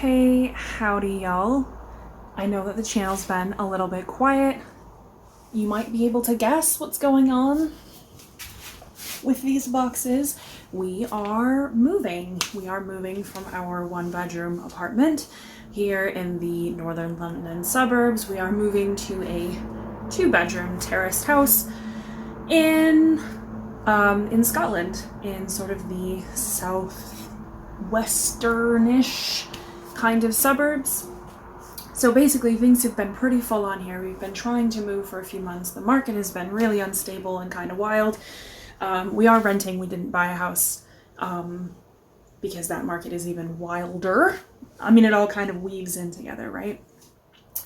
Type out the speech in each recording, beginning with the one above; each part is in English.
Hey, howdy y'all. I know that the channel's been a little bit quiet. You might be able to guess what's going on with these boxes. We are moving. We are moving from our one-bedroom apartment here in the northern London suburbs. We are moving to a two-bedroom terraced house in Scotland, in sort of the southwesternish kind of suburbs. So basically things have been pretty full on here. We've been trying to move for a few months. The market has been really unstable and kind of wild. We are renting. We didn't buy a house because that market is even wilder. I mean, it all kind of weaves in together, right?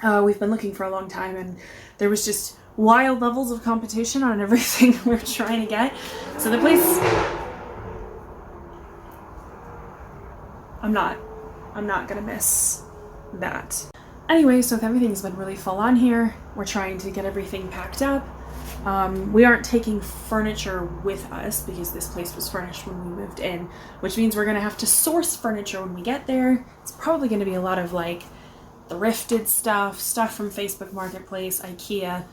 We've been looking for a long time, and there was just wild levels of competition on everything we were trying to get. So the place, I'm not gonna miss that. Anyway, so everything's been really full on here. We're trying to get everything packed up. We aren't taking furniture with us because this place was furnished when we moved in, which means we're gonna have to source furniture when we get there. It's probably gonna be a lot of like thrifted stuff from Facebook Marketplace, IKEA,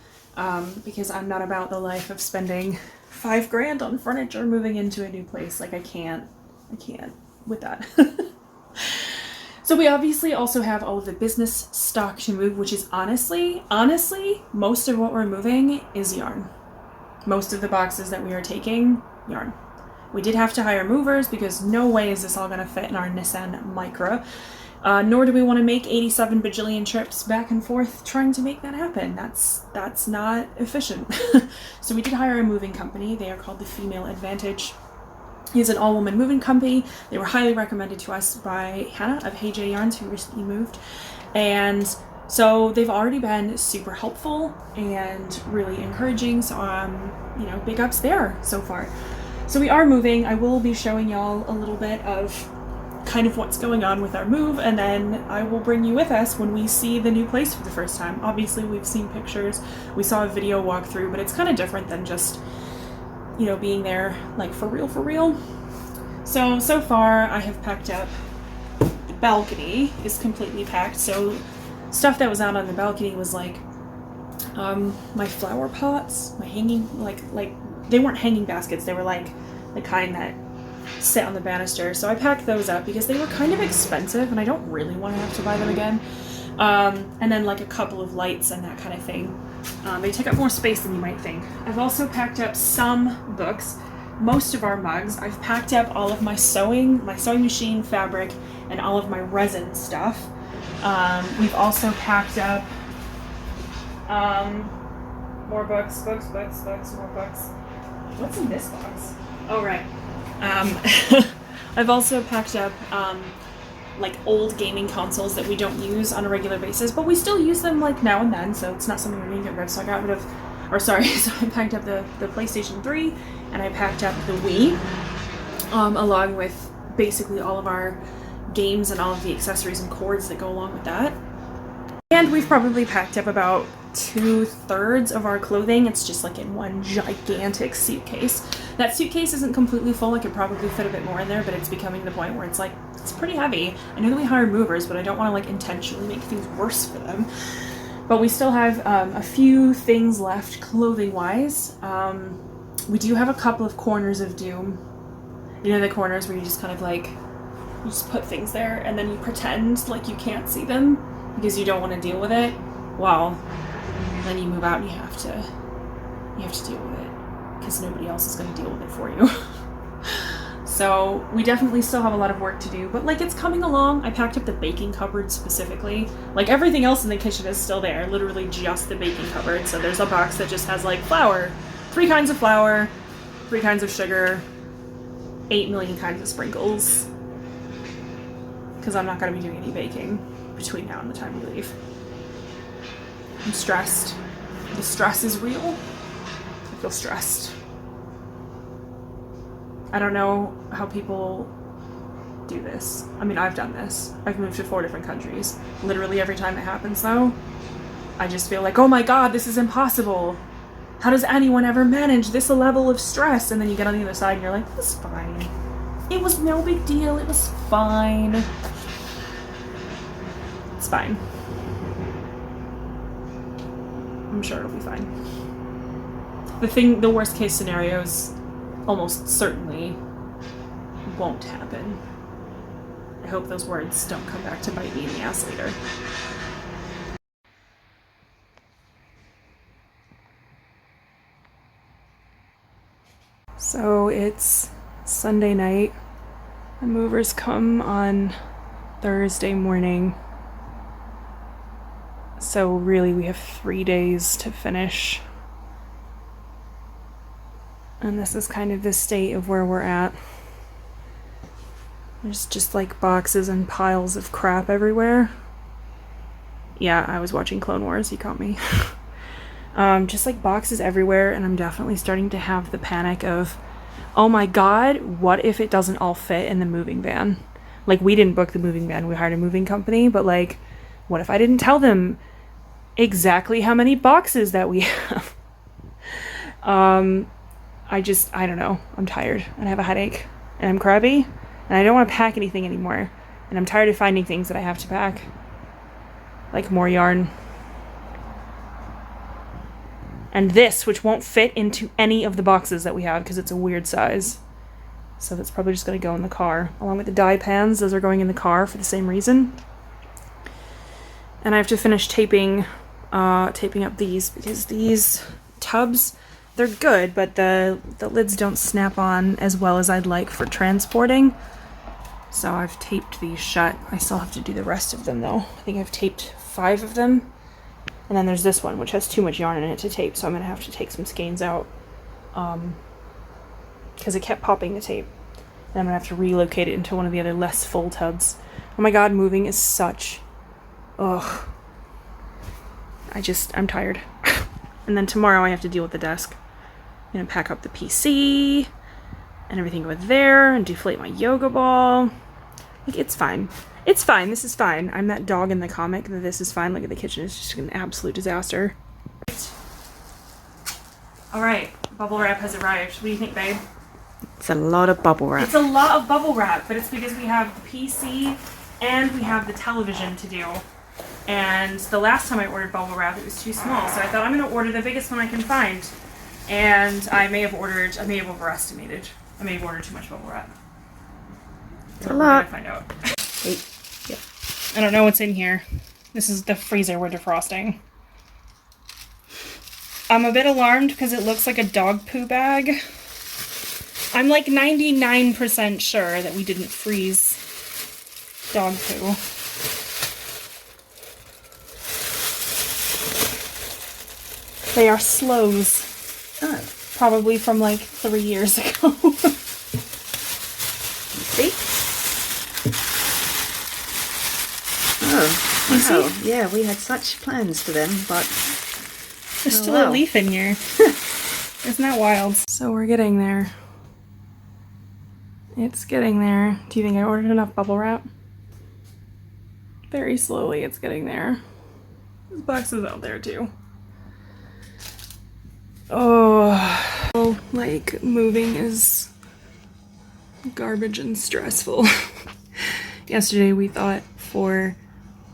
because I'm not about the life of spending $5 grand on furniture moving into a new place. Like I can't with that. So we obviously also have all of the business stock to move, which is honestly, most of what we're moving is yarn. Most of the boxes that we are taking, yarn. We did have to hire movers because no way is this all gonna fit in our Nissan Micra. Nor do we want to make 87 bajillion trips back and forth trying to make that happen. That's not efficient. So we did hire a moving company. They are called the Female Advantage. It's an all-woman moving company. They were highly recommended to us by Hannah of Hey J Yarns, who recently moved. And so they've already been super helpful and really encouraging. So, big ups there so far. So we are moving. I will be showing y'all a little bit of kind of what's going on with our move, and then I will bring you with us when we see the new place for the first time. Obviously, we've seen pictures. We saw a video walkthrough, but it's kind of different than just being there like for real. So far I have packed up. The balcony is completely packed. So stuff that was out on the balcony was like my flower pots, my hanging, like they weren't hanging baskets, they were like the kind that sit on the banister. So I packed those up because they were kind of expensive and I don't really want to have to buy them again. And then like a couple of lights and that kind of thing. They take up more space than you might think. I've also packed up some books, most of our mugs. I've packed up all of my sewing machine fabric, and all of my resin stuff. We've also packed up more books, more books. What's in this box? Oh, right. I've also packed up like old gaming consoles that we don't use on a regular basis, but we still use them like now and then, so it's not something we're gonna get rid of. So I got rid of, so I packed up the PlayStation 3, and I packed up the Wii, along with basically all of our games and all of the accessories and cords that go along with that. And we've probably packed up about 2/3 of our clothing. It's just like in one gigantic suitcase. That suitcase isn't completely full. I could probably fit a bit more in there, but it's becoming the point where it's like, it's pretty heavy. I know that we hired movers, but I don't want to like intentionally make things worse for them. But we still have a few things left clothing wise. We do have a couple of corners of doom. You know, the corners where you just kind of like, you just put things there and then you pretend like you can't see them because you don't want to deal with it. Well, then you move out and you have to deal with it because nobody else is going to deal with it for you. So we definitely still have a lot of work to do, but like it's coming along. I packed up the baking cupboard specifically. Like everything else in the kitchen is still there, literally just the baking cupboard. So there's a box that just has like flour, 3 kinds of flour, 3 kinds of sugar, 8 million kinds of sprinkles. Because I'm not going to be doing any baking between now and the time we leave. I'm stressed. The stress is real. I feel stressed. I don't know how people do this. I mean, I've done this. I've moved to 4 different countries. Literally every time it happens, though, I just feel like, oh my god, this is impossible. How does anyone ever manage this level of stress? And then you get on the other side and you're like, it was fine. It was no big deal. It was fine. It's fine. I'm sure it'll be fine. The worst case scenarios almost certainly won't happen. I hope those words don't come back to bite me in the ass later. So it's Sunday night. The movers come on Thursday morning. So really we have 3 days to finish. And this is kind of the state of where we're at. There's just like boxes and piles of crap everywhere. Yeah, I was watching Clone Wars, you caught me. Just like boxes everywhere, and I'm definitely starting to have the panic of, oh my god, what if it doesn't all fit in the moving van? Like, we didn't book the moving van, we hired a moving company, but like, what if I didn't tell them exactly how many boxes that we have? I don't know. I'm tired, and I have a headache, and I'm crabby, and I don't want to pack anything anymore, and I'm tired of finding things that I have to pack. Like more yarn. And this, which won't fit into any of the boxes that we have because it's a weird size. So that's probably just going to go in the car. Along with the dye pans, those are going in the car for the same reason. And I have to finish taping up these, because these tubs, they're good, but the lids don't snap on as well as I'd like for transporting. So I've taped these shut. I still have to do the rest of them though. I think I've taped 5 of them. And then there's this one, which has too much yarn in it to tape, so I'm going to have to take some skeins out. Because it kept popping the tape. And I'm going to have to relocate it into one of the other less full tubs. Oh my god, moving is such... Ugh. I'm tired. And then tomorrow I have to deal with the desk. I'm going to pack up the PC, and everything over there, and deflate my yoga ball. Like, it's fine. It's fine. This is fine. I'm that dog in the comic that this is fine. Look at the kitchen. It's just an absolute disaster. All right. Bubble wrap has arrived. What do you think, babe? It's a lot of bubble wrap. It's a lot of bubble wrap, but it's because we have the PC and we have the television to do. And the last time I ordered bubble wrap, it was too small. So I thought I'm going to order the biggest one I can find. And I may have overestimated. I may have ordered too much bubble wrap. It's a lot. We're gonna find out. Wait. Yep. I don't know what's in here. This is the freezer we're defrosting. I'm a bit alarmed because it looks like a dog poo bag. I'm like 99% sure that we didn't freeze dog poo. They are slows. Oh. Probably from like 3 years ago. See? Oh, You wow. see? Yeah, we had such plans for them, but... There's still a leaf in here. Isn't that wild? So we're getting there. It's getting there. Do you think I ordered enough bubble wrap? Very slowly it's getting there. This box is out there too. Oh, like moving is garbage and stressful. Yesterday we thought for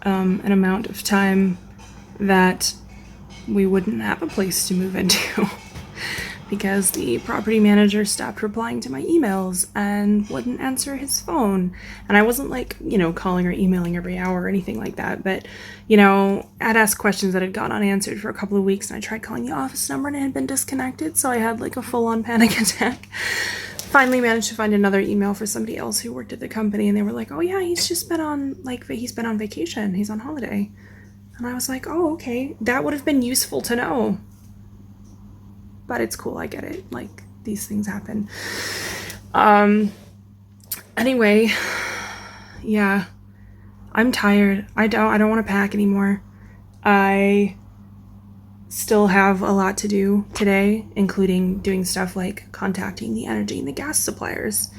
an amount of time that we wouldn't have a place to move into because the property manager stopped replying to my emails and wouldn't answer his phone. And I wasn't like, calling or emailing every hour or anything like that, but I'd asked questions that had gone unanswered for a couple of weeks, and I tried calling the office number and it had been disconnected, so I had like a full-on panic attack. Finally managed to find another email for somebody else who worked at the company, and they were like, oh yeah, he's been on vacation, he's on holiday. And I was like, oh, okay, that would have been useful to know. But it's cool, I get it, like, these things happen. Anyway, yeah, I'm tired. I don't want to pack anymore. I still have a lot to do today, including doing stuff like contacting the energy and the gas suppliers.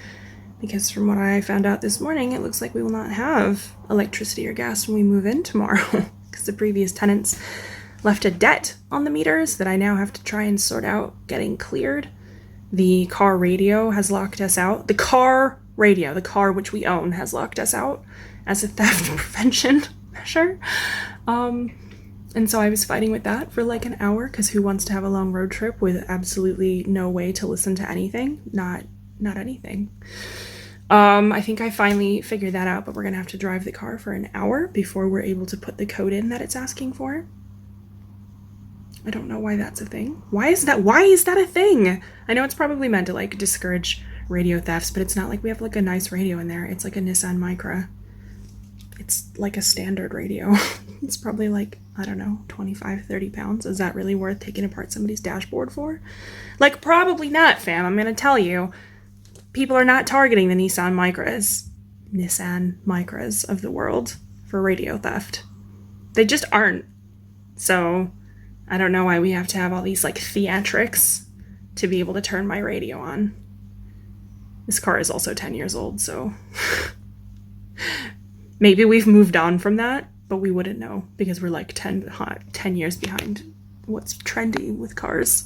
Because from what I found out this morning, it looks like we will not have electricity or gas when we move in tomorrow. Because the previous tenants left a debt on the meters that I now have to try and sort out getting cleared. The car radio has locked us out. The car radio, the car which we own, has locked us out as a theft prevention. pressure. And so I was fighting with that for like an hour, because who wants to have a long road trip with absolutely no way to listen to anything? Not anything. I think I finally figured that out, but we're gonna have to drive the car for an hour before we're able to put the code in that it's asking for. I don't know why that's a thing. Why is that a thing? I know it's probably meant to like discourage radio thefts, but it's not like we have like a nice radio in there. It's like a Nissan Micra. It's like a standard radio. It's probably like, I don't know, 25, 30 pounds. Is that really worth taking apart somebody's dashboard for? Like, probably not, fam. I'm gonna tell you. People are not targeting the Nissan Micras of the world for radio theft. They just aren't. So I don't know why we have to have all these like theatrics to be able to turn my radio on. This car is also 10 years old, so maybe we've moved on from that, but we wouldn't know because we're like 10 years behind what's trendy with cars.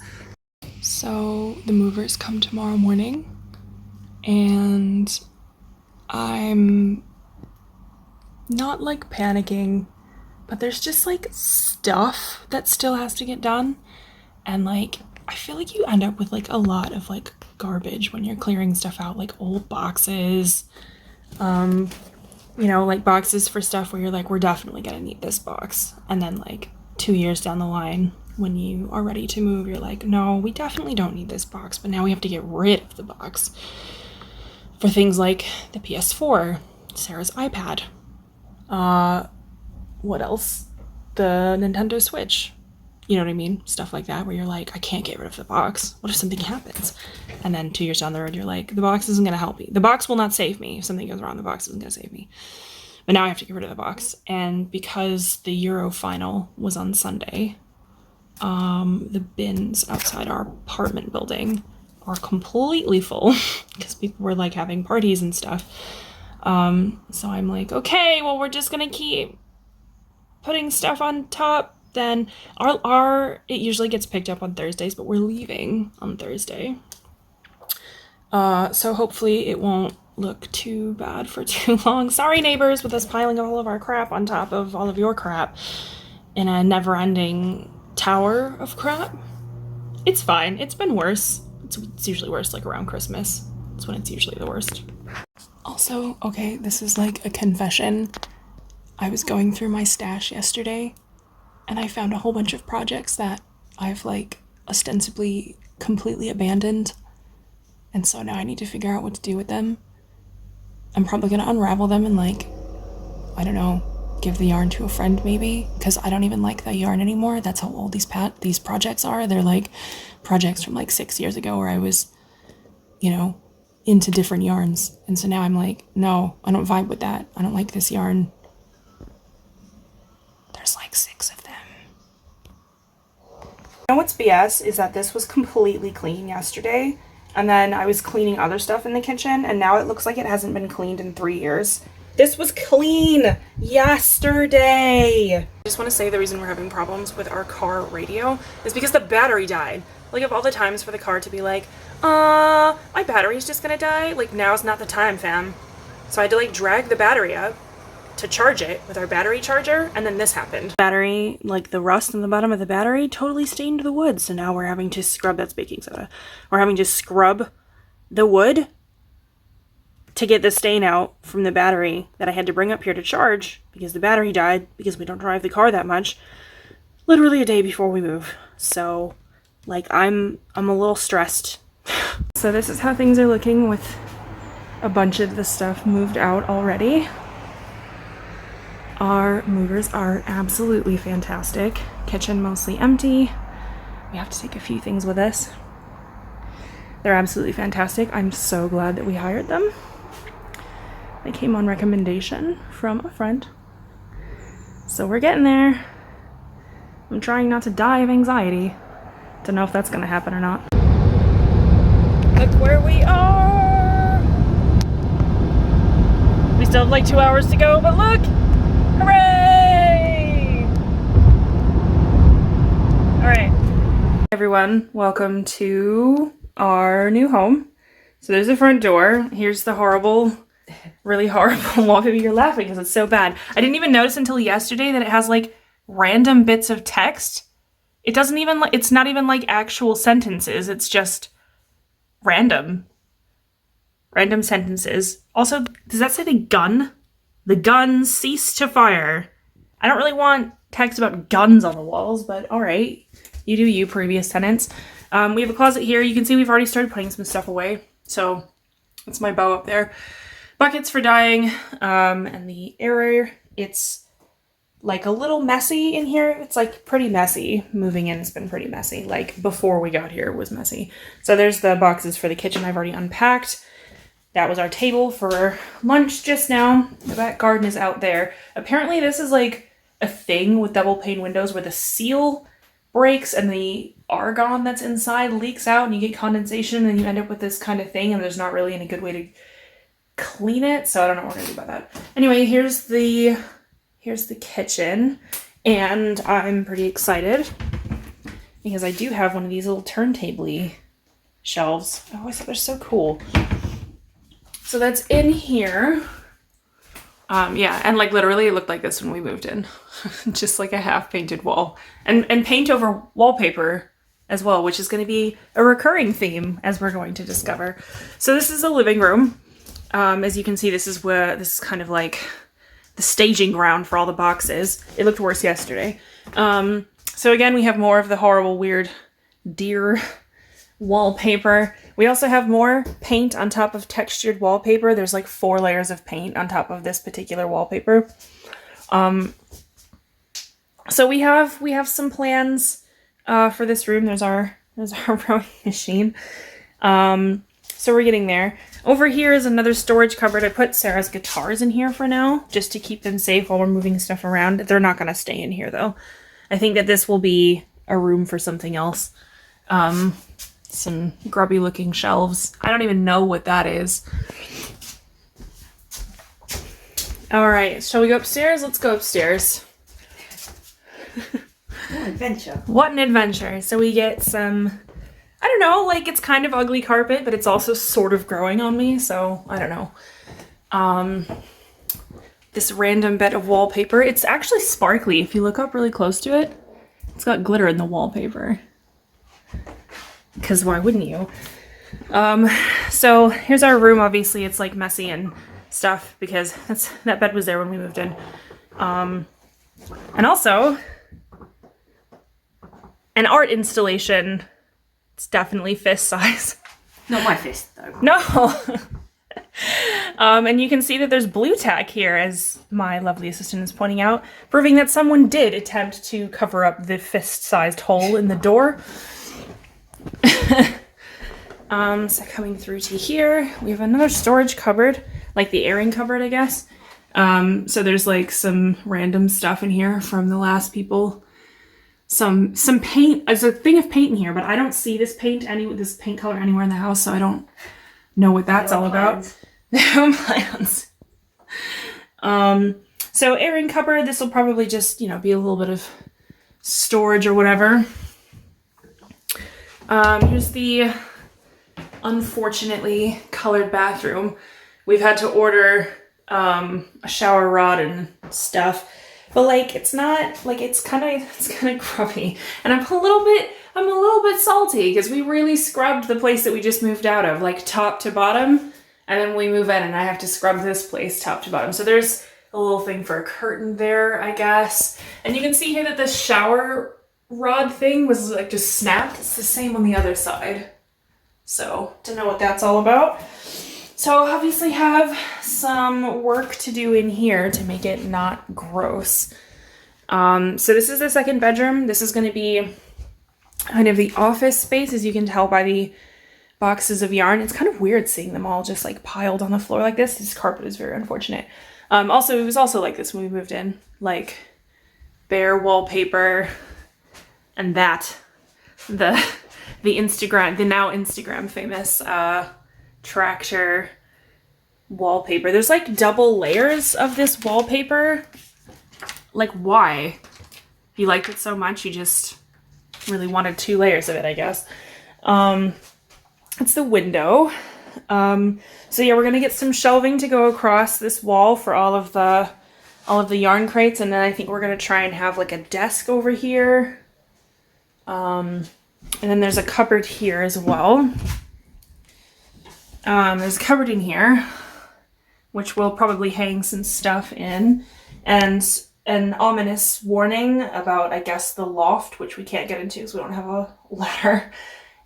So the movers come tomorrow morning, and I'm not like panicking, but there's just like stuff that still has to get done. And like, I feel like you end up with like a lot of like garbage when you're clearing stuff out, like old boxes, you know, like boxes for stuff where you're like, we're definitely gonna need this box. And then like 2 years down the line, when you are ready to move, you're like, no, we definitely don't need this box, but now we have to get rid of the box. For things like the PS4, Sarah's iPad, what else? The Nintendo Switch. You know what I mean? Stuff like that, where you're like, I can't get rid of the box. What if something happens? And then 2 years down the road, you're like, the box isn't going to help me. The box will not save me. If something goes wrong, the box isn't going to save me. But now I have to get rid of the box. And because the Euro final was on Sunday, the bins outside our apartment building are completely full because people were like having parties and stuff. So I'm like, okay, well, we're just going to keep putting stuff on top. Then it usually gets picked up on Thursdays, but we're leaving on Thursday. So hopefully it won't look too bad for too long. Sorry, neighbors, with us piling all of our crap on top of all of your crap in a never-ending tower of crap. It's fine. It's been worse. It's usually worse like around Christmas. That's when it's usually the worst. Also, okay, this is like a confession. I was going through my stash yesterday, and I found a whole bunch of projects that I've like ostensibly completely abandoned. And so now I need to figure out what to do with them. I'm probably gonna unravel them and like, I don't know, give the yarn to a friend maybe, because I don't even like that yarn anymore. That's how old these projects are. They're like projects from like 6 years ago where I was, you know, into different yarns. And so now I'm like, no, I don't vibe with that. I don't like this yarn. There's like 6 of them. You know what's BS is that this was completely clean yesterday, and then I was cleaning other stuff in the kitchen, and now it looks like it hasn't been cleaned in 3 years. This was clean yesterday. I just want to say the reason we're having problems with our car radio is because the battery died. Like, of all the times for the car to be like, my battery's just gonna die, like, now's not the time, fam. So I had to like drag the battery up to charge it with our battery charger, and then this happened. Battery, like the rust on the bottom of the battery, totally stained the wood, so now we're having to scrub, that's baking soda. We're having to scrub the wood to get the stain out from the battery that I had to bring up here to charge because the battery died, because we don't drive the car that much, literally a day before we move. So, like, I'm a little stressed. So this is how things are looking with a bunch of the stuff moved out already. Our movers are absolutely fantastic. Kitchen mostly empty. We have to take a few things with us. They're absolutely fantastic. I'm so glad that we hired them. They came on recommendation from a friend. So we're getting there. I'm trying not to die of anxiety. Don't know if that's gonna happen or not. Look where we are! We still have like 2 hours to go, but look! Hooray! Alright. Hey everyone, welcome to our new home. So there's the front door. Here's the horrible really horrible wallpaper. You're laughing because it's so bad. I didn't even notice until yesterday that it has like random bits of text. It doesn't even like, it's not even like actual sentences. It's just random sentences. Also, does that say the gun? The guns cease to fire. I don't really want text about guns on the walls, but all right. You do you, previous tenants. We have a closet here. You can see we've already started putting some stuff away. So that's my bow up there. Buckets for dyeing, and the area, it's like a little messy in here. It's like pretty messy. Moving in has been pretty messy. Like before we got here, it was messy. So there's the boxes for the kitchen I've already unpacked. That was our table for lunch just now. The back garden is out there. Apparently this is like a thing with double pane windows where the seal breaks and the argon that's inside leaks out and you get condensation and you end up with this kind of thing, and there's not really any good way to clean it, so I don't know what we're gonna do about that. Anyway, here's the kitchen, and I'm pretty excited because I do have one of these little turntable-y shelves. Oh, I thought they're so cool. So that's in here. Yeah, and like literally it looked like this when we moved in. Just like a half painted wall. And paint over wallpaper as well, which is going to be a recurring theme as we're going to discover. So this is the living room. As you can see, this is kind of like the staging ground for all the boxes. It looked worse yesterday. So again, we have more of the horrible, weird deer wallpaper. We also have more paint on top of textured wallpaper. There's like 4 layers of paint on top of this particular wallpaper. So we have some plans for this room. There's our rowing machine. So we're getting there. Over here is another storage cupboard. I put Sarah's guitars in here for now, just to keep them safe while we're moving stuff around. They're not going to stay in here though. I think that this will be a room for something else. Some grubby looking shelves. I don't even know what that is. All right, shall we go upstairs? Let's go upstairs. What an adventure. What an adventure. So we get some, I don't know, like it's kind of ugly carpet, but it's also sort of growing on me, so I don't know. This random bit of wallpaper. It's actually sparkly. If you look up really close to it, it's got glitter in the wallpaper. Because why wouldn't you? So here's our room. Obviously it's like messy and stuff because that bed was there when we moved in. And also an art installation. It's definitely fist size. Not my fist, though. No. And you can see that there's blue tack here, as my lovely assistant is pointing out, proving that someone did attempt to cover up the fist-sized hole in the door. So coming through to here, we have another storage cupboard, like the airing cupboard, I guess. So there's like some random stuff in here from the last people. Some paint. There's a thing of paint in here, but I don't see this paint color anywhere in the house, so I don't know what that's all about. No plans. So airing cupboard. This will probably just, be a little bit of storage or whatever. Here's the unfortunately colored bathroom. We've had to order a shower rod and stuff, but like it's not like it's kind of grubby, and I'm a little bit salty because we really scrubbed the place that we just moved out of, like top to bottom, and then we move in and I have to scrub this place top to bottom. So there's a little thing for a curtain there, I guess, and you can see here that the shower rod thing was like just snapped. It's the same on the other side. So don't know what that's all about. So obviously have some work to do in here to make it not gross. So this is the second bedroom. This is going to be kind of the office space, as you can tell by the boxes of yarn. It's kind of weird seeing them all just like piled on the floor like this. This carpet is very unfortunate. Also, it was also like this when we moved in, like bare wallpaper. And that, the now Instagram famous tractor wallpaper. There's like double layers of this wallpaper. Like, why? You liked it so much, you just really wanted 2 layers of it, I guess. It's the window. So yeah, we're gonna get some shelving to go across this wall for all of the yarn crates, and then I think we're gonna try and have like a desk over here. And then there's a cupboard here as well. There's a cupboard in here, which we'll probably hang some stuff in, and an ominous warning about, I guess, the loft, which we can't get into because we don't have a ladder,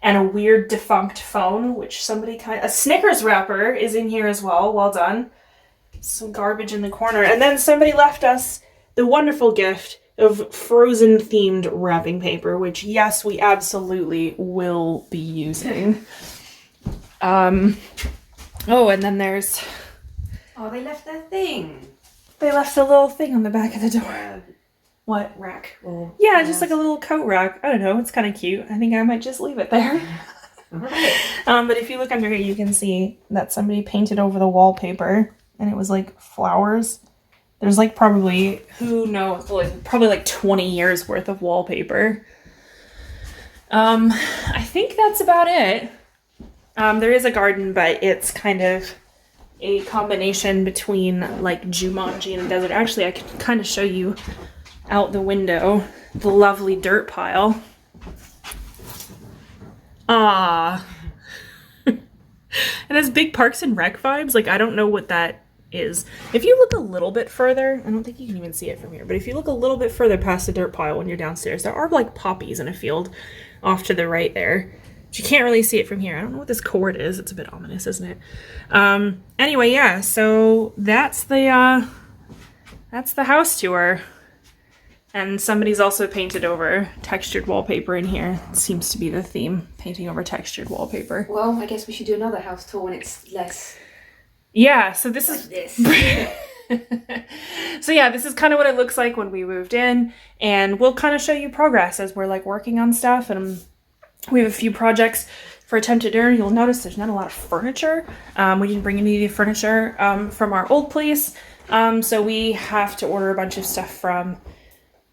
and a weird defunct phone, which a Snickers wrapper is in here as well. Well done. Some garbage in the corner. And then somebody left us the wonderful gift of Frozen themed wrapping paper, which yes, we absolutely will be using. Oh, and then there's... Oh, they left their thing. They left a little thing on the back of the door. What? Rack. Or yeah, just like a little coat rack. I don't know, it's kind of cute. I think I might just leave it there. Right. But if you look under here, you can see that somebody painted over the wallpaper, and it was like flowers. There's like probably, who knows, probably like 20 years worth of wallpaper. I think that's about it. There is a garden, but it's kind of a combination between like Jumanji and a desert. Actually, I could kind of show you out the window the lovely dirt pile. Ah. It has big Parks and Rec vibes. Like, I don't know what that is. If you look a little bit further, I don't think you can even see it from here, but if you look a little bit further past the dirt pile when you're downstairs, there are like poppies in a field off to the right there. But you can't really see it from here. I don't know what this cord is. It's a bit ominous, isn't it? Anyway, yeah, so that's the house tour. And somebody's also painted over textured wallpaper in here. It seems to be the theme, painting over textured wallpaper. Well, I guess we should do another house tour when it's less. Yeah, so this like is this. So yeah, this is kind of what it looks like when we moved in, and we'll kind of show you progress as we're like working on stuff. And we have a few projects for attempted dinner. You'll notice there's not a lot of furniture. We didn't bring any furniture from our old place, so we have to order a bunch of stuff from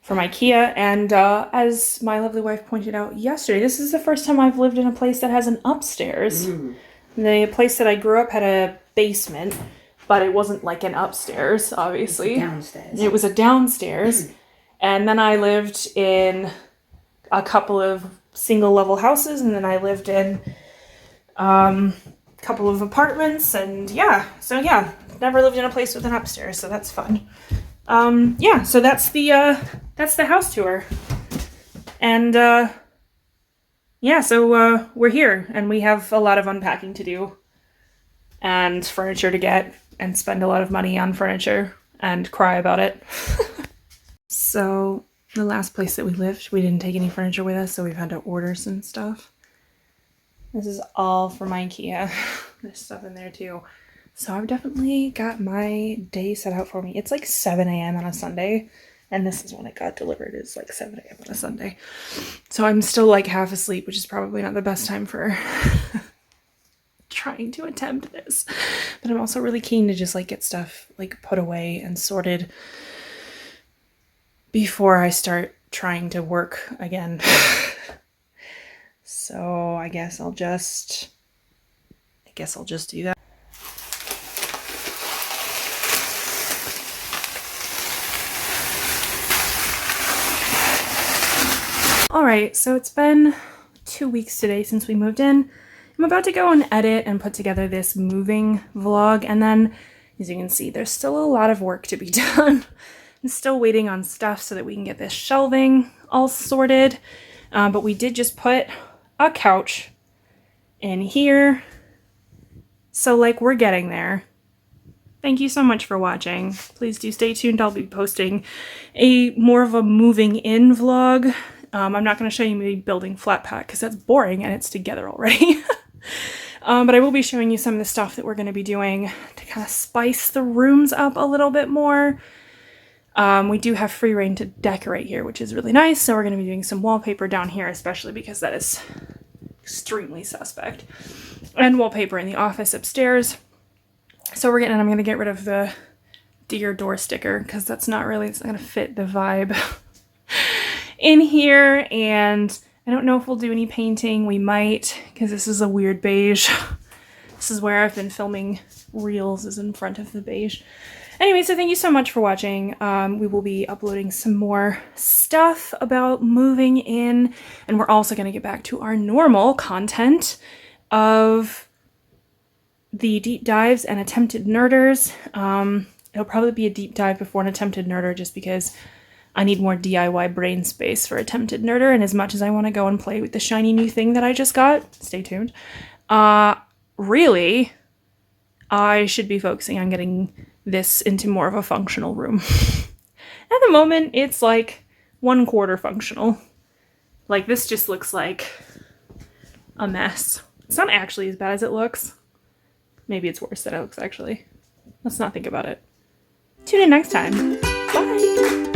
IKEA. And as my lovely wife pointed out yesterday, this is the first time I've lived in a place that has an upstairs. The place that I grew up had a basement, but it wasn't like an upstairs, obviously. Downstairs. It was a downstairs. And then I lived in a couple of single level houses, and then I lived in a couple of apartments, and yeah, never lived in a place with an upstairs, so that's fun. Yeah, so that's the house tour. And yeah, so we're here, and we have a lot of unpacking to do, and furniture to get, and spend a lot of money on furniture, and cry about it. So the last place that we lived, we didn't take any furniture with us, so we've had to order some stuff. This is all from IKEA. There's stuff in there too. So I've definitely got my day set out for me. It's like 7 a.m. on a Sunday, and this is when it got delivered. It's like 7 a.m. on a Sunday. So I'm still like half asleep, which is probably not the best time for trying to attempt this. But I'm also really keen to just like get stuff like put away and sorted before I start trying to work again. So I guess I'll just do that. Alright, so it's been 2 weeks today since we moved in. I'm about to go and edit and put together this moving vlog, and then, as you can see, there's still a lot of work to be done. I'm still waiting on stuff so that we can get this shelving all sorted, but we did just put a couch in here, so like we're getting there. Thank you so much for watching. Please do stay tuned. I'll be posting more of a moving in vlog. I'm not going to show you me building flat pack because that's boring and it's together already. But I will be showing you some of the stuff that we're going to be doing to kind of spice the rooms up a little bit more. We do have free reign to decorate here, which is really nice. So we're going to be doing some wallpaper down here, especially because that is extremely suspect. And wallpaper in the office upstairs. So I'm going to get rid of the deer door sticker because it's not going to fit the vibe in here. And I don't know if we'll do any painting. We might, because this is a weird beige. This is where I've been filming reels, is in front of the beige. Anyway, so thank you so much for watching. We will be uploading some more stuff about moving in, and we're also going to get back to our normal content of the deep dives and attempted nerders. It'll probably be a deep dive before an attempted nerder just because I need more DIY brain space for attempted nerder, and as much as I want to go and play with the shiny new thing that I just got, stay tuned. Really, I should be focusing on getting this into more of a functional room. At the moment, it's like 1/4 functional. Like, this just looks like a mess. It's not actually as bad as it looks. Maybe it's worse than it looks, actually. Let's not think about it. Tune in next time. Bye!